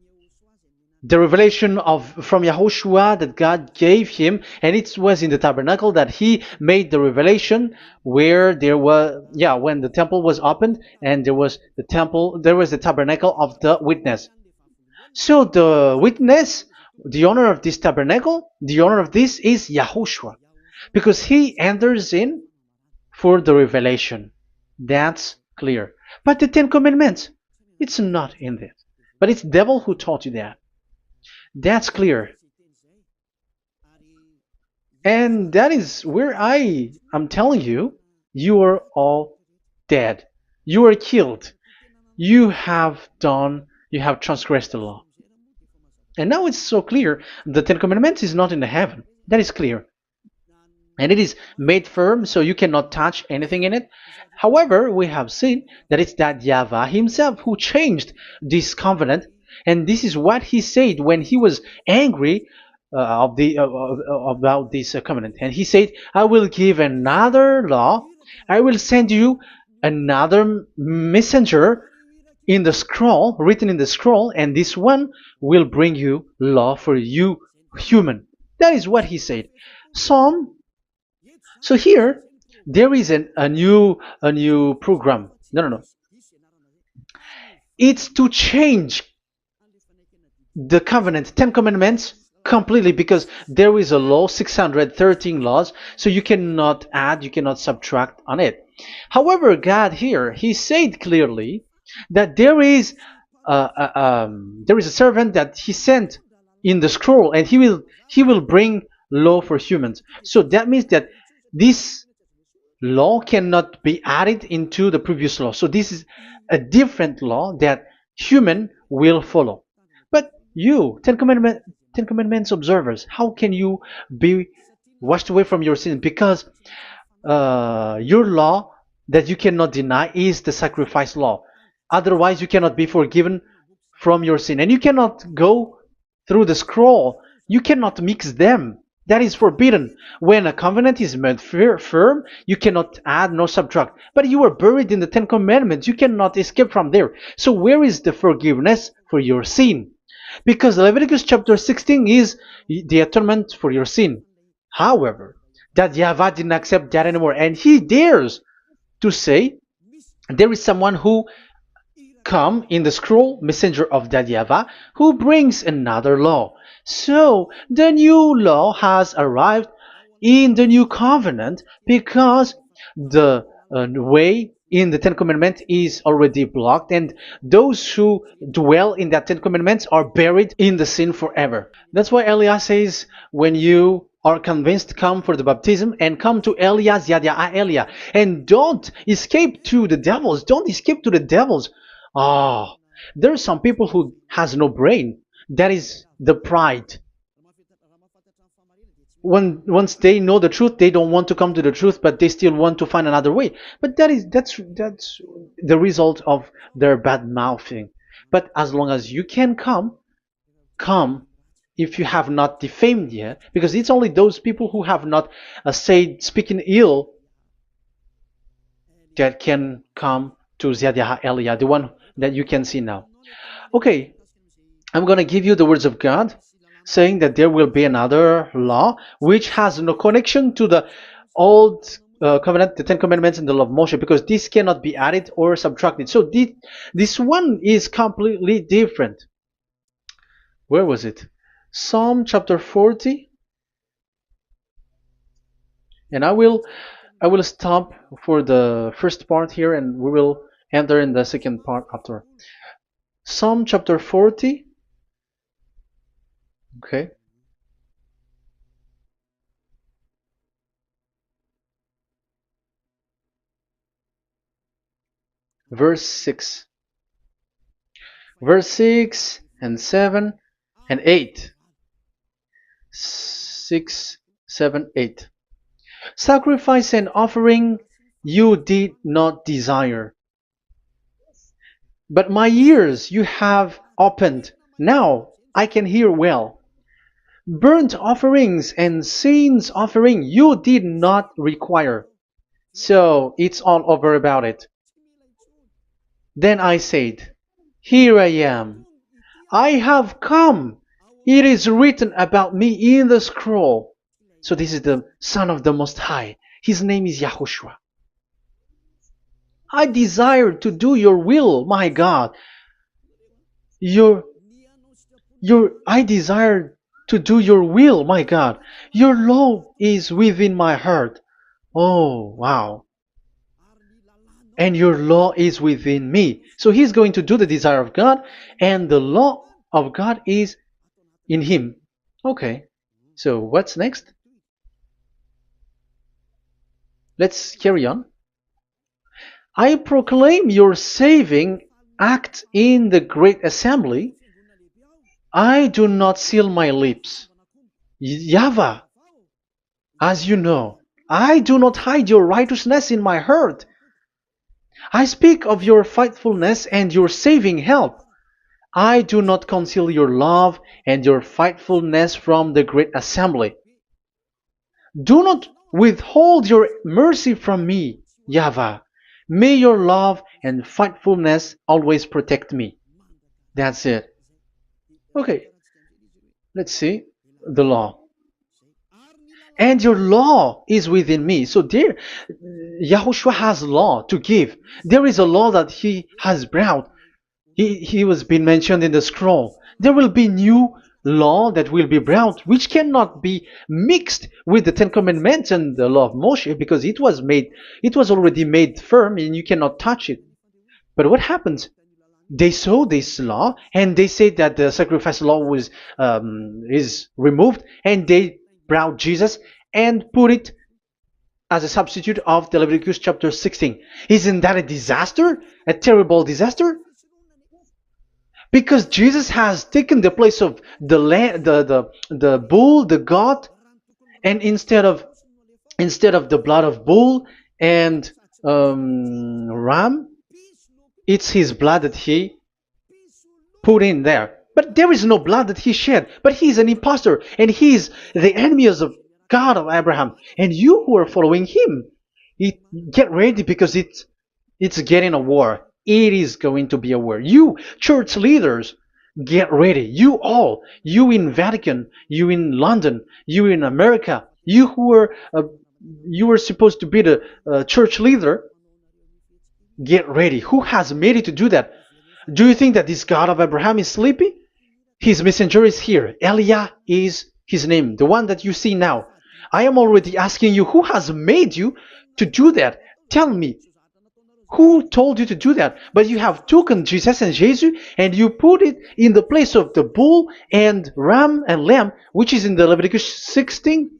The revelation from Yahushua that God gave him, and it was in the tabernacle that he made the revelation, where there was, when the temple was opened, and there was the tabernacle of the witness. So the witness, the owner of this tabernacle, the owner of this is Yahushua, because he enters in for the revelation. That's clear. But the 10 Commandments, it's not in this. But it's the devil who taught you that. That's clear. And that is where I'm telling you, you are all dead. You are killed. You have done You have transgressed the law. And now it's so clear. The Ten Commandments is not in the heaven. That is clear. And it is made firm, so you cannot touch anything in it. However, we have seen that it's that YAHVAH himself who changed this covenant, and this is what he said when he was angry about this covenant. And he said, "I will give another law. I will send you another messenger in the scroll, written in the scroll, and this one will bring you law for you, human." That is what he said. Psalm so here there is a new program. No, no, no. It's to change the covenant, Ten Commandments completely, because there is a law, 613 laws, so you cannot add, you cannot subtract on it. However, God here, He said clearly that there is a servant that He sent in the scroll, and He will bring law for humans. So that means that this law cannot be added into the previous law. So this is a different law that human will follow. But you, Ten Commandments observers, how can you be washed away from your sin? Because your law that you cannot deny is the sacrifice law. Otherwise, you cannot be forgiven from your sin. And you cannot go through the scroll. You cannot mix them. That is forbidden. When a covenant is made firm, you cannot add nor subtract. But you are buried in the Ten Commandments. You cannot escape from there. So where is the forgiveness for your sin? Because Leviticus chapter 16 is the atonement for your sin. However, that YAHVAH didn't accept that anymore. And he dares to say there is someone who come in the scroll, messenger of that YAHVAH, who brings another law. So the new law has arrived in the new covenant because the way in the Ten Commandments is already blocked, and those who dwell in that Ten Commandments are buried in the sin forever. That's why Elias says, when you are convinced, come for the baptism and come to Elias, Yadiah, Elia, and don't escape to the devils. Don't escape to the devils. Ah, there are some people who has no brain. That is the pride. Once they know the truth, they don't want to come to the truth, but they still want to find another way. But that's the result of their bad mouthing. But as long as you can come if you have not defamed yet, because it's only those people who have not said speaking ill that can come to Ziyadiyah Elia, the one that you can see now. Okay, I'm going to give you the words of God saying that there will be another law which has no connection to the old covenant, the Ten Commandments, and the law of Moshe, because this cannot be added or subtracted. So this one is completely different. Where was it? Psalm chapter 40. And I will stop for the first part here, and we will enter in the second part after. Psalm chapter 40. Okay. Verse 6. Verse 6 and 7 and 8. 6, 7, 8. Sacrifice and offering you did not desire, but my ears you have opened. Now I can hear well. Burnt offerings and sins offering you did not require. So it's all over about it. Then I said, here I am. I have come. It is written about me in the scroll. So this is the Son of the Most High. His name is YAHOSHUAH. I desire to do your will, my God. I desire to do your will, my God. Your law is within my heart. Oh, wow. And your law is within me. So he's going to do the desire of God, and the law of God is in him. Okay. So what's next? Let's carry on. I proclaim your saving act in the great assembly, I do not seal my lips. YAHVAH, as you know, I do not hide your righteousness in my heart. I speak of your faithfulness and your saving help. I do not conceal your love and your faithfulness from the great assembly. Do not withhold your mercy from me, YAHVAH. May your love and faithfulness always protect me. That's it. Okay, let's see the law. And your law is within me. So there, Yahushua has law to give. There is a law that he has brought. He was being mentioned in the scroll. There will be new law that will be brought, which cannot be mixed with the Ten Commandments and the law of Moshe, because it was already made firm, and you cannot touch it. But what happens? They saw this law, and they said that the sacrifice law is removed, and they brought Jesus and put it as a substitute of the Leviticus chapter 16. Isn't that a disaster? A terrible disaster? Because Jesus has taken the place of the bull, the goat, and instead of the blood of bull and ram, it's his blood that he put in there. But there is no blood that he shed. But he's an impostor, and he's the enemy of God of Abraham. And you who are following him, get ready, because it's getting a war. It is going to be a war. You church leaders, get ready. You all, you in Vatican, you in London, you in America, you who are supposed to be the church leader, get ready. Who has made it to do that? Do you think that this God of Abraham is sleepy? His messenger is here. Eliah is his name, the one that you see now. I am already asking you, who has made you to do that? Tell me, who told you to do that? But you have taken Jesus and Jesus, and you put it in the place of the bull and ram and lamb, which is in the Leviticus 16,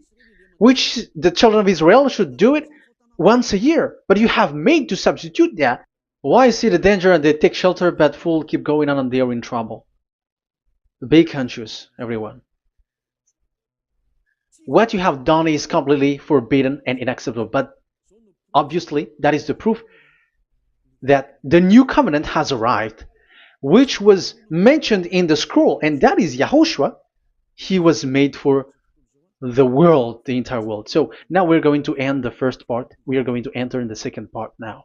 which the children of Israel should do it once a year. But you have made to substitute that. Why see the danger and they take shelter, but fool keep going on and they are in trouble? Be conscious, everyone. What you have done is completely forbidden and unacceptable. But obviously, that is the proof that the new covenant has arrived, which was mentioned in the scroll, and that is YAHOSHUAH. He was made for the world, the entire world. So now we're going to end the first part. We are going to enter in the second part now.